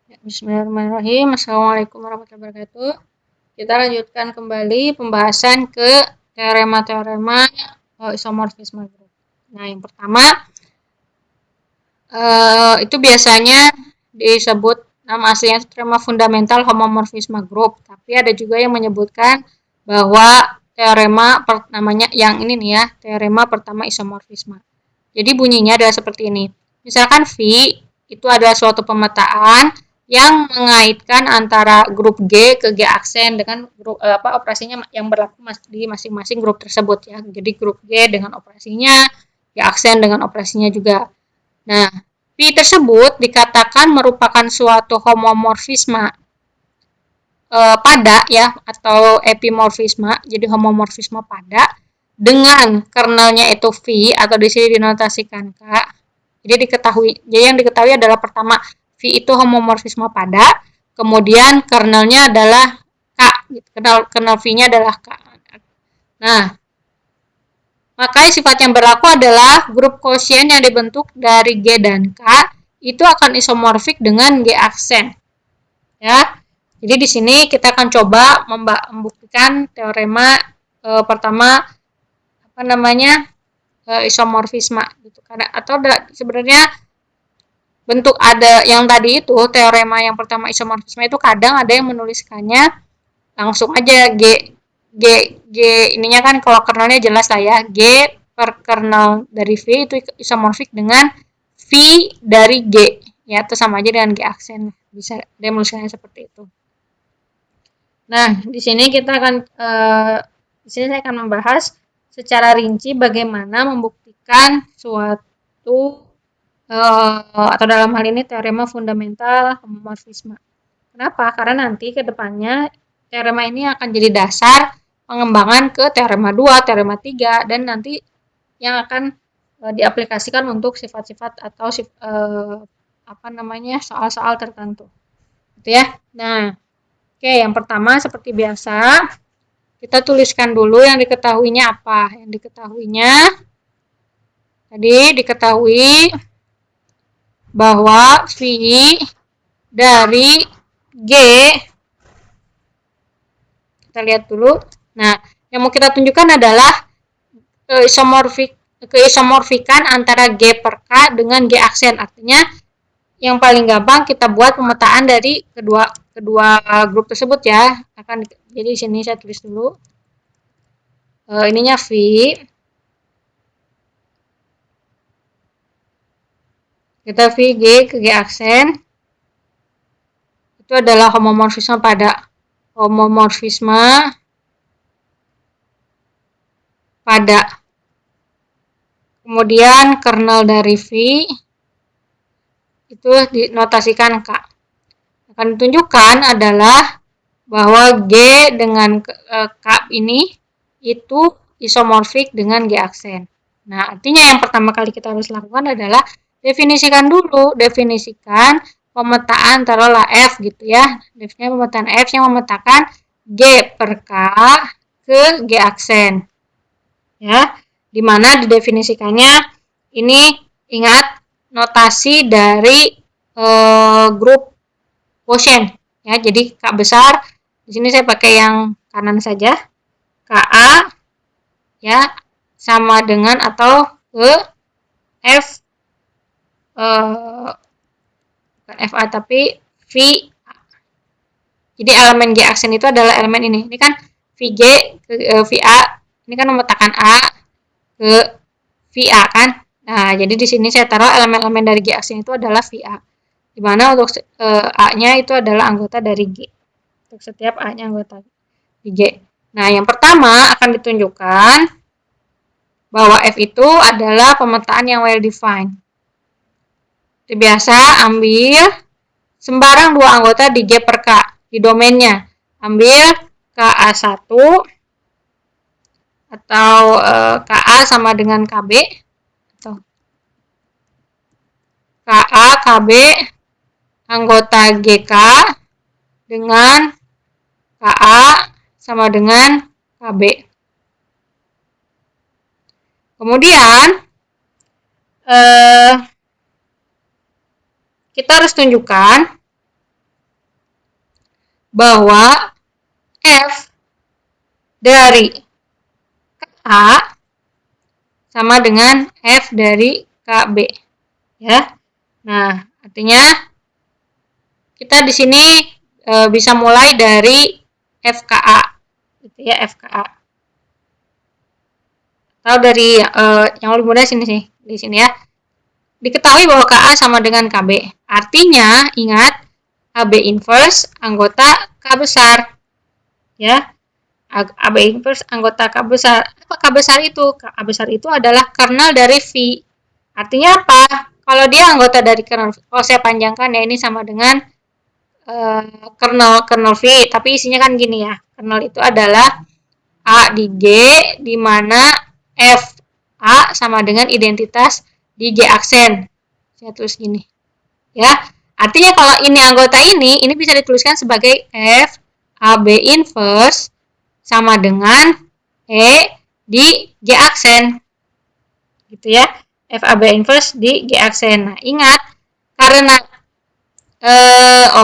Bismillahirrahmanirrahim. Assalamualaikum warahmatullahi wabarakatuh. Kita lanjutkan kembali pembahasan ke teorema-teorema isomorfisme grup. Nah, yang pertama itu biasanya disebut nama aslinya teorema fundamental homomorfisme grup. Tapi ada juga yang menyebutkan bahwa teorema namanya yang ini nih ya, teorema pertama isomorfisme. Jadi bunyinya adalah seperti ini. Misalkan V itu adalah suatu pemetaan yang mengaitkan antara grup G ke G aksen dengan grup operasinya yang berlaku di masing-masing grup tersebut ya. Jadi grup G dengan operasinya, G aksen dengan operasinya juga. Nah, V tersebut dikatakan merupakan suatu homomorfisme pada ya atau epimorfisme. Jadi homomorfisme pada dengan kernelnya itu V atau di sini dinotasikan K. Jadi yang diketahui adalah pertama V itu homomorfisme pada, kemudian kernelnya adalah K, kernel V-nya adalah K. Nah, maka sifat yang berlaku adalah grup quotient yang dibentuk dari G dan K itu akan isomorfik dengan G aksen. Ya. Jadi di sini kita akan coba membuktikan teorema pertama isomorfisme gitu. Atau sebenarnya bentuk ada yang tadi itu teorema yang pertama isomorfisme itu kadang ada yang menuliskannya langsung aja G ininya kan kalau kernelnya jelas lah ya, G per kernel dari V itu isomorfik dengan V dari G ya, itu sama aja dengan G aksen, bisa dia menuliskannya seperti itu. Nah, di sini kita akan di sini saya akan membahas secara rinci bagaimana membuktikan suatu atau dalam hal ini teorema fundamental homomorfisme. Kenapa? Karena nanti ke depannya teorema ini akan jadi dasar pengembangan ke teorema 2, teorema 3, dan nanti yang akan diaplikasikan untuk sifat-sifat atau soal-soal tertentu. Gitu ya. Nah, oke, yang pertama seperti biasa kita tuliskan dulu yang diketahuinya apa. Yang diketahuinya tadi diketahui bahwa V dari G, kita lihat dulu. Nah, yang mau kita tunjukkan adalah keisomorfikan antara G per K dengan G aksen. Artinya yang paling gampang kita buat pemetaan dari kedua grup tersebut ya. Jadi di sini saya tulis dulu. Ininya V. Kita V G ke G aksen. Itu adalah homomorfisme pada kemudian kernel dari V itu dinotasikan K. Akan ditunjukkan adalah bahwa G dengan K ini itu isomorfik dengan G aksen. Nah, artinya yang pertama kali kita harus lakukan adalah definisikan pemetaan taruhlah F gitu ya. Definisikan pemetaan F yang memetakan G per K ke G aksen. Ya, dimana didefinisikannya ini ingat notasi dari grup quotient ya. Jadi K besar di sini saya pakai yang kanan saja. KA ya sama dengan atau ke F bukan FA tapi V. Jadi elemen G aksen itu adalah elemen ini. Ini kan VG ke VA. Ini kan memetakan A ke VA kan. Nah, jadi di sini saya taruh elemen-elemen dari G aksen itu adalah VA. Di mana untuk A-nya itu adalah anggota dari G. Untuk setiap A-nya anggota di G. Nah, yang pertama akan ditunjukkan bahwa F itu adalah pemetaan yang well defined. Seperti biasa, ambil sembarang dua anggota di G per K di domainnya. Ambil KA1 atau KA sama dengan KB atau KA KB anggota GK dengan KA sama dengan KB. Kemudian kita harus tunjukkan bahwa F dari KA sama dengan F dari KB. Ya. Nah, artinya kita di sini bisa mulai dari FKA. Gitu ya, FKA. Atau dari yang lebih mudah sini sih, di sini ya. Diketahui bahwa KA sama dengan KB. Artinya, ingat AB inverse anggota K besar. Ya. AB inverse anggota K besar. Apa K besar itu? K besar itu adalah kernel dari V. Artinya apa? Kalau dia anggota dari kernel, kalau saya panjangkan ya, ini sama dengan kernel V, tapi isinya kan gini ya. Kernel itu adalah A di G, di mana F A sama dengan identitas di G aksen. Saya tulis gini. Ya. Artinya kalau ini anggota ini bisa dituliskan sebagai F AB inverse sama dengan E di G aksen. Gitu ya. F AB inverse di G aksen. Nah, ingat karena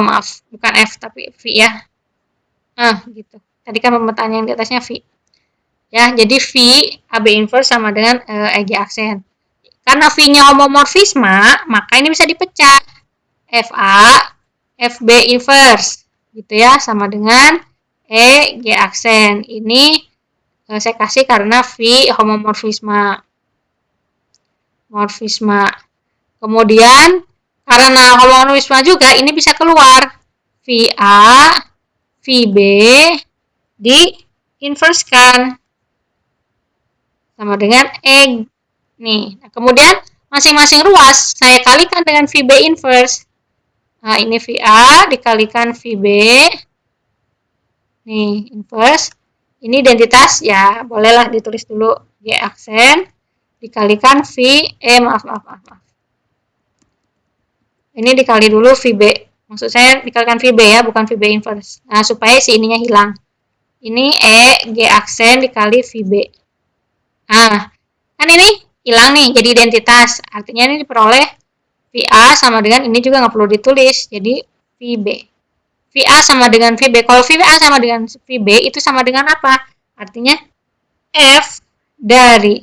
maaf, bukan F tapi V ya. Gitu. Tadi kan pemetaan yang di atasnya V. Ya, jadi V AB inverse sama dengan EG aksen. Karena V-nya homomorfisme, maka ini bisa dipecah. FA, FB inverse. Gitu ya, sama dengan EG aksen. Ini saya kasih karena V homomorfisme. Kemudian, karena homomorfisme juga, ini bisa keluar. VA, VB di inverse kan sama dengan E. Nih, nah, kemudian masing-masing ruas saya kalikan dengan VB inverse. Nah, ini VA dikalikan VB. Nih, inverse. Ini identitas ya, bolehlah ditulis dulu G aksen dikalikan maaf. Ini dikali dulu VB. Maksud saya dikalikan VB ya, bukan VB inverse. Nah, supaya si ininya hilang. Ini G aksen dikali VB. Nah, kan ini hilang nih, jadi identitas. Artinya ini diperoleh VA sama dengan, ini juga nggak perlu ditulis, jadi VB. VA sama dengan VB. Kalau VA sama dengan VB, itu sama dengan apa? Artinya F dari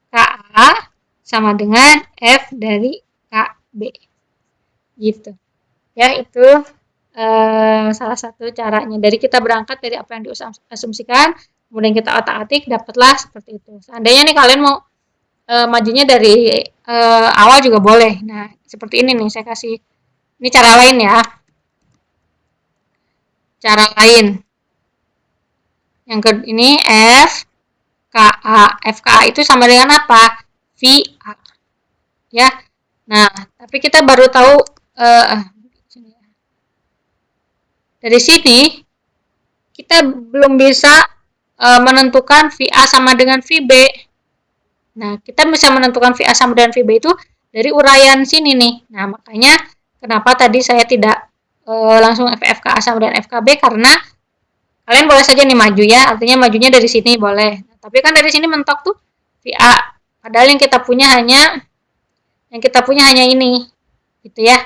KA sama dengan F dari KB. Gitu. Ya, itu salah satu caranya. Dari kita berangkat dari apa yang diasumsikan, kemudian kita otak-atik, dapatlah seperti itu. Seandainya nih kalian mau majunya dari awal juga boleh. Nah, seperti ini nih, saya kasih, ini cara lain ya. Cara lain. Yang ke ini FKA itu sama dengan apa? VA. Ya. Nah, tapi kita baru tahu dari sini kita belum bisa menentukan VA sama dengan VB. Nah, kita bisa menentukan VA sama dengan VB itu dari uraian sini nih. Nah, makanya kenapa tadi saya tidak langsung FKA sama dengan FKB, karena kalian boleh saja nih maju ya, artinya majunya dari sini boleh. Nah, tapi kan dari sini mentok tuh VA. Padahal yang kita punya hanya ini. Gitu ya.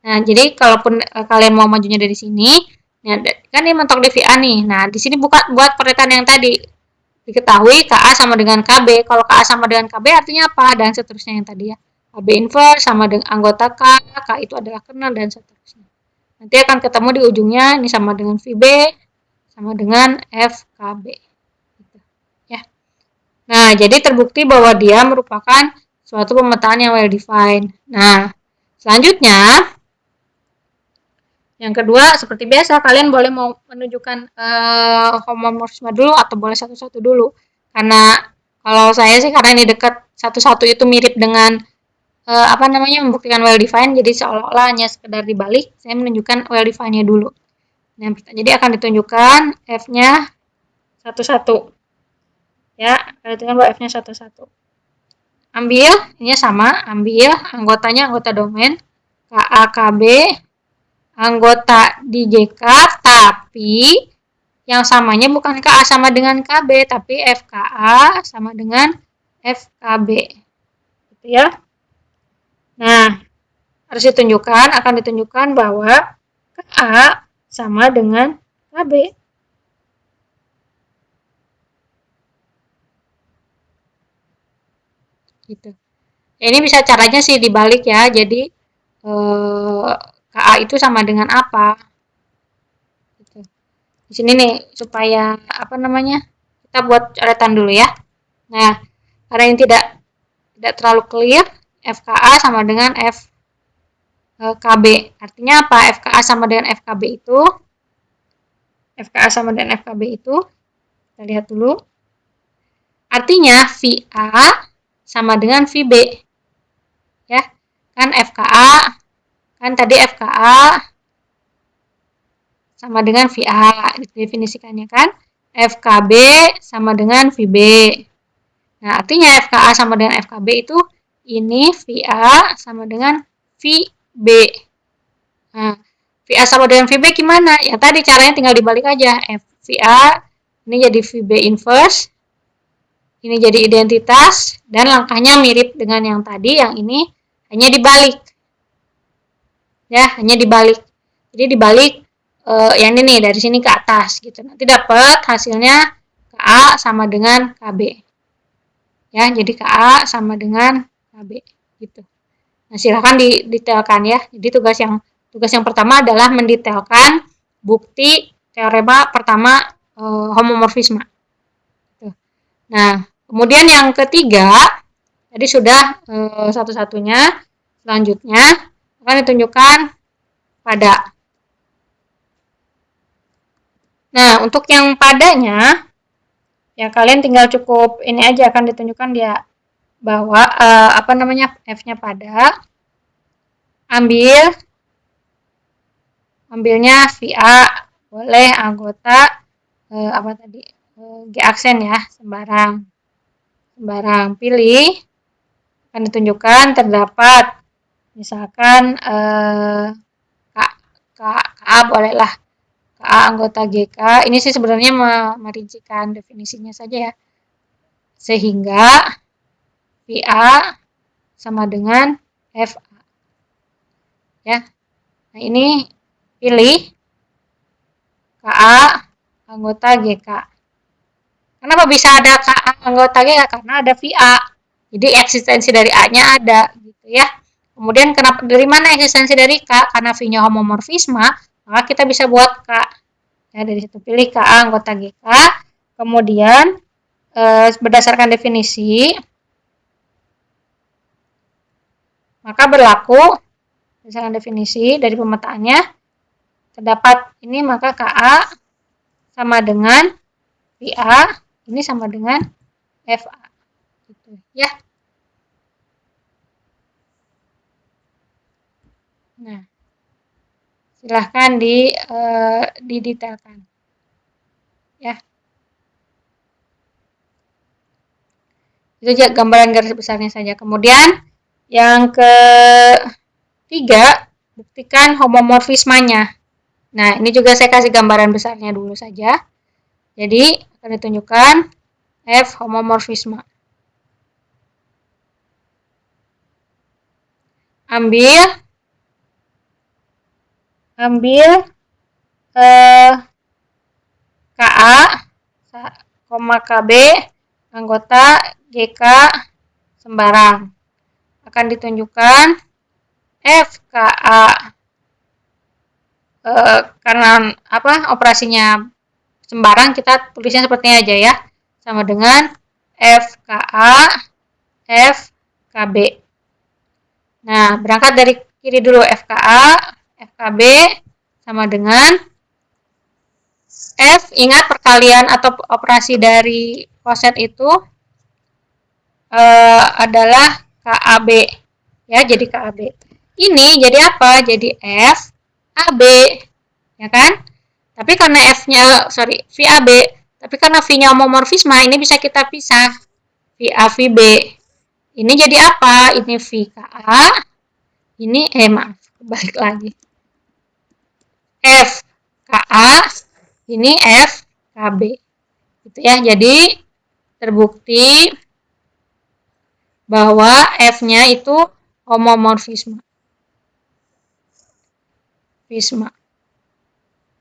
Nah, jadi kalaupun kalian mau majunya dari sini, nah, kan ini mentok di VA nih. Nah, di sini buat peretan yang tadi. Diketahui KA sama dengan KB. Kalau KA sama dengan KB artinya apa? Dan seterusnya yang tadi ya. KB inverse sama dengan anggota K, K itu adalah kernel dan seterusnya. Nanti akan ketemu di ujungnya, ini sama dengan VB, sama dengan FKB. Gitu. Ya. Nah, jadi terbukti bahwa dia merupakan suatu pemetaan yang well defined. Nah, selanjutnya, yang kedua, seperti biasa, kalian boleh mau menunjukkan homomorfisme dulu atau boleh satu-satu dulu. Karena kalau saya sih, karena ini dekat, satu-satu itu mirip dengan membuktikan well defined, jadi seolah-olah hanya sekedar dibalik, saya menunjukkan well defined-nya dulu. Nah, jadi akan ditunjukkan F-nya satu-satu. Ya, akan ditunjukkan bahwa F-nya satu-satu. Ambil, ini sama, ambil anggotanya anggota domain, KAKB, anggota DJK, tapi yang samanya bukan KA sama dengan KB, tapi FKA sama dengan FKB. Gitu ya. Nah, harus akan ditunjukkan bahwa KA sama dengan FKB. Gitu. Ya, ini bisa caranya sih dibalik ya. Jadi KA itu sama dengan apa? Gitu. Di sini nih supaya apa namanya? Kita buat coretan dulu ya. Nah, karena ini tidak terlalu clear, FKA sama dengan FKB. Artinya apa? FKA sama dengan FKB itu FKA sama dengan FKB itu kita lihat dulu. Artinya VA sama dengan VB. Ya. Kan FKA kan tadi FKA sama dengan VA definisikannya kan. FKB sama dengan VB. Nah, artinya FKA sama dengan FKB itu ini VA sama dengan VB. Nah, VA sama dengan VB gimana? Ya tadi caranya tinggal dibalik aja. VA ini jadi VB inverse. Ini jadi identitas dan langkahnya mirip dengan yang tadi, yang ini hanya dibalik. Ya, hanya dibalik. Jadi dibalik yang ini nih dari sini ke atas gitu. Nanti dapat hasilnya KA sama dengan KB. Ya, jadi KA sama dengan KB gitu. Nah, silakan didetailkan ya. Jadi tugas yang pertama adalah mendetailkan bukti teorema pertama homomorfisme. Nah, kemudian yang ketiga, tadi sudah satu-satunya, selanjutnya akan ditunjukkan pada. Nah, untuk yang padanya, ya kalian tinggal cukup ini aja akan ditunjukkan dia bahwa apa namanya F-nya pada, ambilnya VA, boleh anggota apa tadi G aksen ya, sembarang pilih, akan ditunjukkan terdapat misalkan KA bolehlah KA anggota GK. Ini sih sebenarnya merincikan definisinya saja ya, sehingga VA sama dengan FA ya. Nah, ini pilih KA anggota GK. Kenapa bisa ada KA anggota GK? Karena ada VA. Jadi eksistensi dari A-nya ada gitu ya. Kemudian kenapa dari mana eksistensi dari K? Karena V-nya homomorfisme, maka kita bisa buat K. Ya, dari situ pilih KA anggota GK. Kemudian berdasarkan definisi, maka berlaku berdasarkan definisi dari pemetaannya terdapat ini, maka KA sama dengan VA, ini sama dengan FA gitu ya. Nah, silahkan didetailkan ya. Itu aja gambaran garis besarnya saja. Kemudian yang ketiga, buktikan homomorfismenya. Nah, ini juga saya kasih gambaran besarnya dulu saja. Jadi akan ditunjukkan F homomorfisme. Ambil KA, KB, anggota GK sembarang. Akan ditunjukkan FKA karena apa operasinya sembarang, kita tulisnya seperti ini aja ya, sama dengan FKA FKB. Nah, berangkat dari kiri dulu, FKA FKB sama dengan F, ingat perkalian atau operasi dari koset itu adalah KAB ya, jadi KAB. Ini jadi apa? Jadi F AB ya kan? Tapi karena F-nya VAB, tapi karena V-nya homomorfisme, ini bisa kita pisah VA VB. Ini jadi apa? Ini VKA, ini maaf, balik lagi. FKA, ini FKB. Gitu ya. Jadi terbukti bahwa F-nya itu homomorfisme.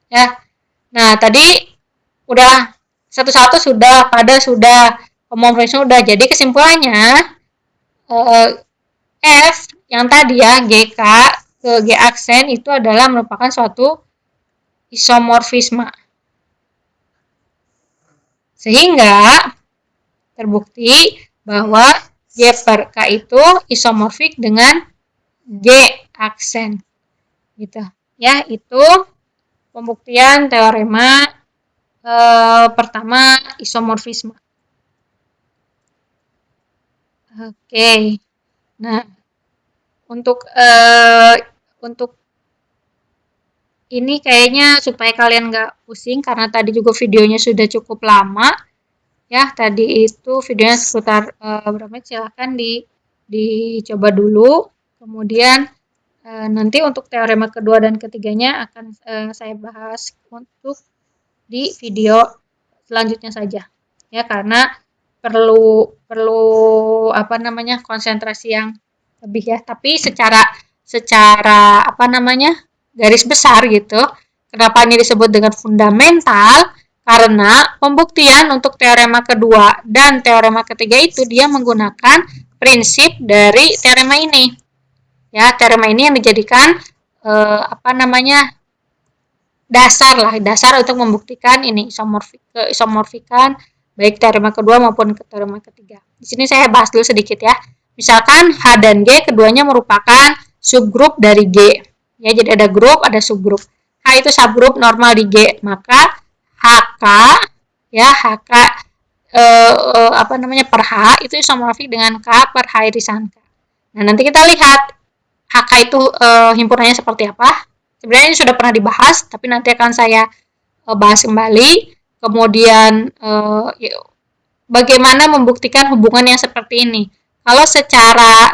Ya. Nah, tadi udah satu-satu sudah, pada sudah, homomorfisme sudah. Jadi kesimpulannya eh, F yang tadi ya, GK ke G aksen itu adalah merupakan suatu isomorfisme. Sehingga terbukti bahwa G per K itu isomorfik dengan G aksen. Gitu. Ya, itu pembuktian teorema pertama isomorfisme. Oke. Nah, untuk ini kayaknya supaya kalian nggak pusing karena tadi juga videonya sudah cukup lama. Ya, tadi itu videonya sekitar berapa menit, silahkan dicoba dulu. Kemudian nanti untuk teorema kedua dan ketiganya akan saya bahas untuk di video selanjutnya saja. Ya, karena perlu apa namanya, konsentrasi yang lebih ya. Tapi secara apa namanya, garis besar gitu. Kenapa ini disebut dengan fundamental? Karena pembuktian untuk teorema kedua dan teorema ketiga itu dia menggunakan prinsip dari teorema ini. Ya, teorema ini yang dijadikan apa namanya, dasar untuk membuktikan ini isomorfikan baik teorema kedua maupun teorema ketiga. Di sini saya bahas dulu sedikit ya. Misalkan H dan G keduanya merupakan subgrup dari G. Ya, jadi ada grup, ada subgrup. H itu subgrup normal di G, maka HK ya, HK apa namanya, per H itu isomorfik dengan K per H irisan K. Nah, nanti kita lihat HK itu himpunannya seperti apa. Sebenarnya ini sudah pernah dibahas, tapi nanti akan saya bahas kembali. Kemudian bagaimana membuktikan hubungan yang seperti ini. Kalau secara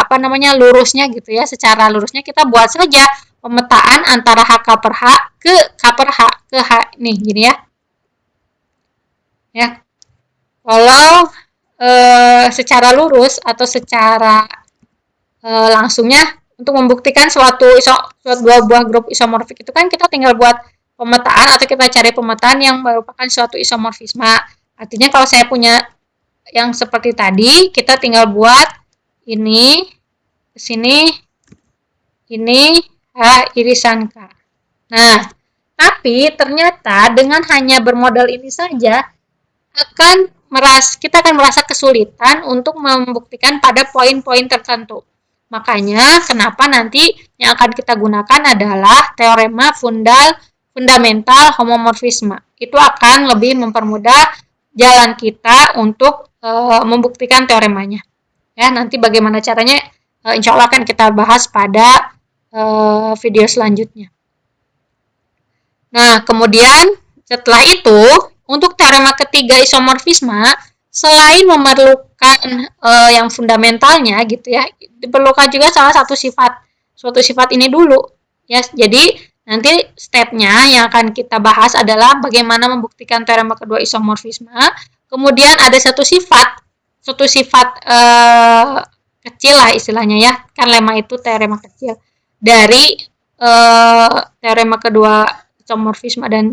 apa namanya, lurusnya gitu ya, secara lurusnya kita buat saja pemetaan antara HK per H ke K per H ke H nih, gini ya. Ya. Kalau secara lurus atau secara langsungnya untuk membuktikan suatu dua buah grup isomorfik itu kan kita tinggal buat pemetaan atau kita cari pemetaan yang merupakan suatu isomorfisme. Artinya kalau saya punya yang seperti tadi, kita tinggal buat ini ke sini, ini H irisan K. Nah, tapi ternyata dengan hanya bermodal ini saja kita akan merasa kesulitan untuk membuktikan pada poin-poin tertentu. Makanya kenapa nanti yang akan kita gunakan adalah teorema fundamental homomorfisme. Itu akan lebih mempermudah jalan kita untuk membuktikan teoremanya. Ya, nanti bagaimana caranya insya Allah akan kita bahas pada video selanjutnya. Nah, kemudian setelah itu untuk teorema ketiga isomorfisme, selain memerlukan yang fundamentalnya gitu ya, diperlukan juga suatu sifat ini dulu ya. Jadi nanti stepnya yang akan kita bahas adalah bagaimana membuktikan teorema kedua isomorfisme. Kemudian ada satu sifat kecil lah istilahnya ya, kan lemma itu teorema kecil dari teorema kedua isomorfisme dan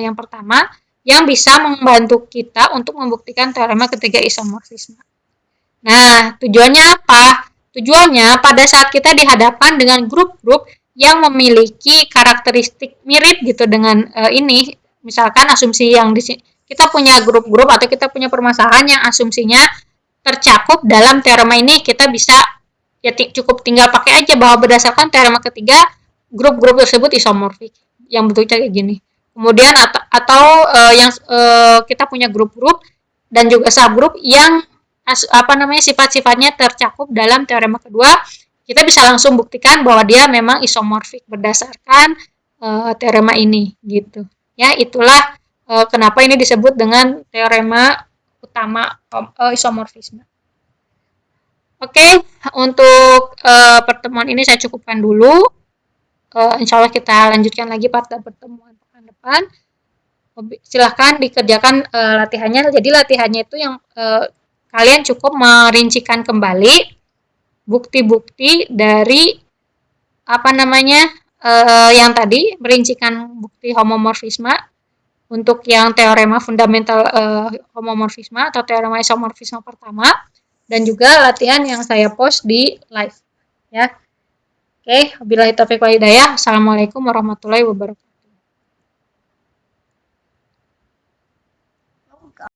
yang pertama yang bisa membantu kita untuk membuktikan teorema ketiga isomorfisme. Nah, tujuannya apa? Tujuannya pada saat kita dihadapkan dengan grup-grup yang memiliki karakteristik mirip gitu dengan ini, misalkan asumsi yang di sini kita punya grup-grup atau kita punya permasalahan yang asumsinya tercakup dalam teorema ini, kita bisa ya cukup tinggal pakai aja bahwa berdasarkan teorema ketiga grup-grup tersebut isomorfik yang bentuknya kayak gini. Kemudian atau yang kita punya grup-grup dan juga subgrup yang sifat-sifatnya tercakup dalam teorema kedua, kita bisa langsung buktikan bahwa dia memang isomorfik berdasarkan teorema ini gitu. Ya, itulah kenapa ini disebut dengan teorema utama isomorfisme. Oke, untuk pertemuan ini saya cukupkan dulu. Insya Allah kita lanjutkan lagi pada pertemuan depan. Silahkan dikerjakan latihannya. Jadi latihannya itu yang kalian cukup merincikan kembali bukti-bukti dari yang tadi merincikan bukti homomorfisme untuk yang teorema fundamental homomorfisme atau teorema isomorfisme pertama, dan juga latihan yang saya post di live ya. Oke, wabillahi taufiq wal hidayah. Assalamualaikum warahmatullahi wabarakatuh.